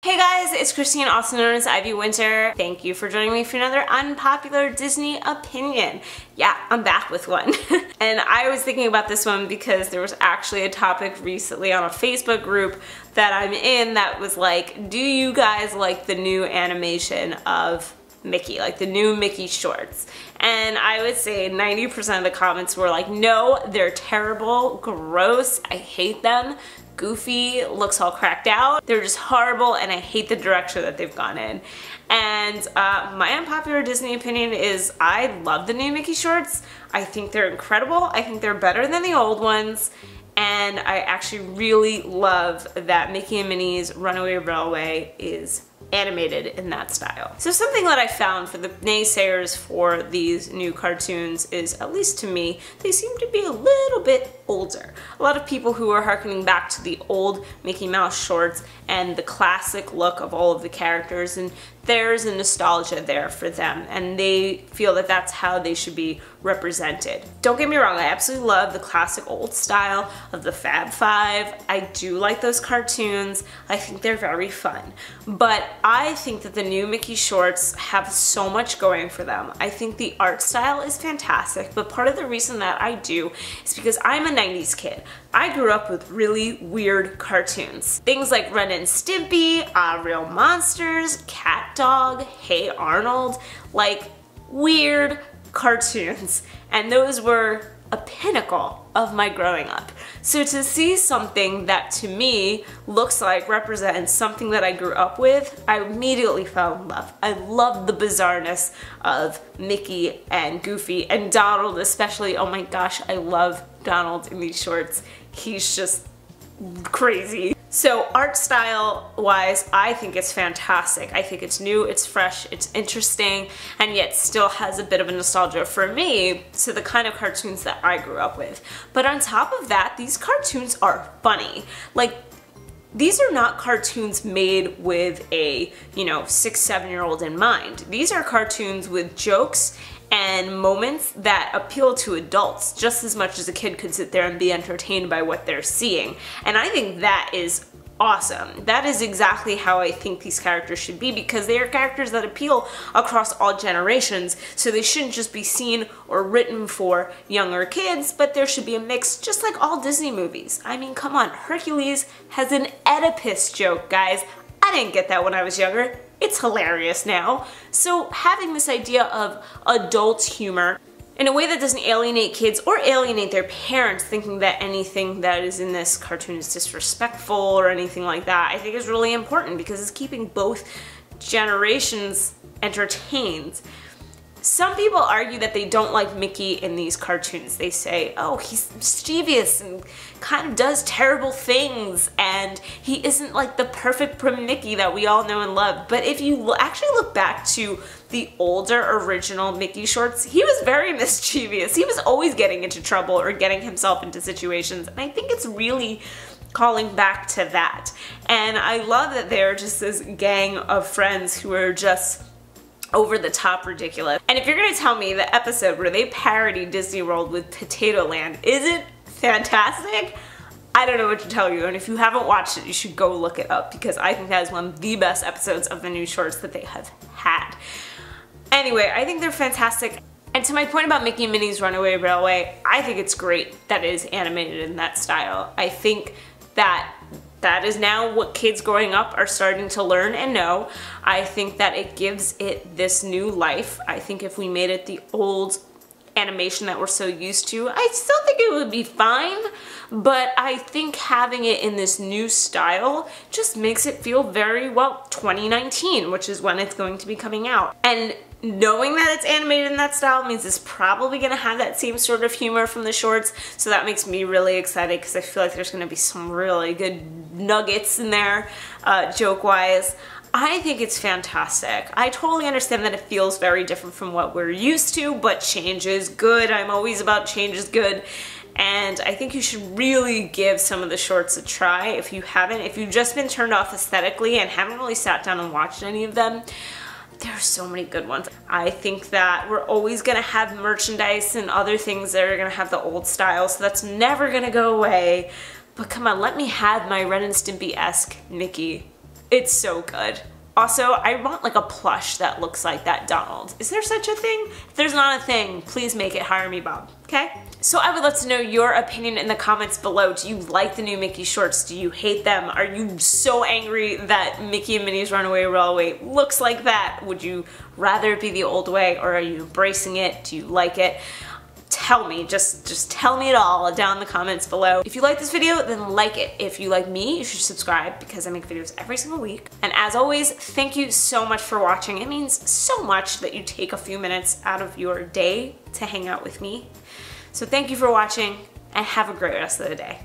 Hey guys, it's Christine, also known as IvyWinter. Thank you for joining me for another unpopular Disney opinion. Yeah, I'm back with one. And I was thinking about this one because there was actually a topic recently on a Facebook group that I'm in that was like, do you guys like the new animation of Mickey, like the new Mickey shorts? And I would say 90% of the comments were like, no, they're terrible, gross, I hate them. Goofy looks all cracked out. They're just horrible and I hate the direction that they've gone in. And my unpopular Disney opinion is I love the new Mickey shorts. I think they're incredible. I think they're better than the old ones. And I actually really love that Mickey and Minnie's Runaway Railway is animated in that style. So something that I found for the naysayers for these new cartoons is, at least to me, they seem to be a little bit older. A lot of people who are harkening back to the old Mickey Mouse shorts and the classic look of all of the characters, and there's a nostalgia there for them, and they feel that that's how they should be represented. Don't get me wrong, I absolutely love the classic old style of the Fab Five. I do like those cartoons. I think they're very fun. But I think that the new Mickey shorts have so much going for them. I think the art style is fantastic, but part of the reason that I do is because I'm a 90s kid. I grew up with really weird cartoons. Things like Ren and Stimpy, Real Monsters, Cat Dog, Hey Arnold, like weird cartoons. And those were a pinnacle of my growing up. So to see something that to me looks like represents something that I grew up with, I immediately fell in love. I love the bizarreness of Mickey and Goofy and Donald especially. Oh my gosh, I love Donald in these shorts. He's just crazy. So art style wise, I think it's fantastic. I think it's new, it's fresh, it's interesting, and yet still has a bit of a nostalgia for me to the kind of cartoons that I grew up with. But on top of that, these cartoons are funny. Like, these are not cartoons made with a, 6, 7-year-old in mind. These are cartoons with jokes and moments that appeal to adults just as much as a kid could sit there and be entertained by what they're seeing. And I think that is awesome. That is exactly how I think these characters should be, because they are characters that appeal across all generations, so they shouldn't just be seen or written for younger kids, but there should be a mix, just like all Disney movies. I mean, come on, Hercules has an Oedipus joke, guys. I didn't get that when I was younger. It's hilarious now. So having this idea of adult humor in a way that doesn't alienate kids or alienate their parents thinking that anything that is in this cartoon is disrespectful or anything like that, I think is really important because it's keeping both generations entertained. Some people argue that they don't like Mickey in these cartoons. They say, oh, he's mischievous and kind of does terrible things, and he isn't like the perfect prim Mickey that we all know and love. But if you actually look back to the older original Mickey shorts, he was very mischievous. He was always getting into trouble or getting himself into situations, and I think it's really calling back to that. And I love that they're just this gang of friends who are just over the top ridiculous. And if you're gonna tell me the episode where they parody Disney World with Potato Land isn't fantastic, I don't know what to tell you. And if you haven't watched it, you should go look it up, because I think that is one of the best episodes of the new shorts that they have had. Anyway, I think they're fantastic. And to my point about Mickey and Minnie's Runaway Railway, I think it's great that it is animated in that style. I think that is now what kids growing up are starting to learn and know. I think that it gives it this new life. I think if we made it the old animation that we're so used to, I still think it would be fine, but I think having it in this new style just makes it feel very, well, 2019, which is when it's going to be coming out. And knowing that it's animated in that style means it's probably going to have that same sort of humor from the shorts, so that makes me really excited because I feel like there's going to be some really good nuggets in there, joke-wise. I think it's fantastic. I totally understand that it feels very different from what we're used to, but change is good. I'm always about change is good. And I think you should really give some of the shorts a try if you haven't. If you've just been turned off aesthetically and haven't really sat down and watched any of them, there are so many good ones. I think that we're always gonna have merchandise and other things that are gonna have the old style, so that's never gonna go away. But come on, let me have my Ren and Stimpy-esque Mickey It's so good. Also, I want like a plush that looks like that Donald. Is there such a thing? If there's not a thing, please make it Hire Me Bob, okay? So I would love to know your opinion in the comments below. Do you like the new Mickey shorts? Do you hate them? Are you so angry that Mickey and Minnie's Runaway Railway looks like that? Would you rather it be the old way, or are you embracing it? Do you like it? Tell me, just tell me it all down in the comments below. If you like this video, then like it. If you like me, you should subscribe because I make videos every single week. And as always, thank you so much for watching. It means so much that you take a few minutes out of your day to hang out with me. So thank you for watching and have a great rest of the day.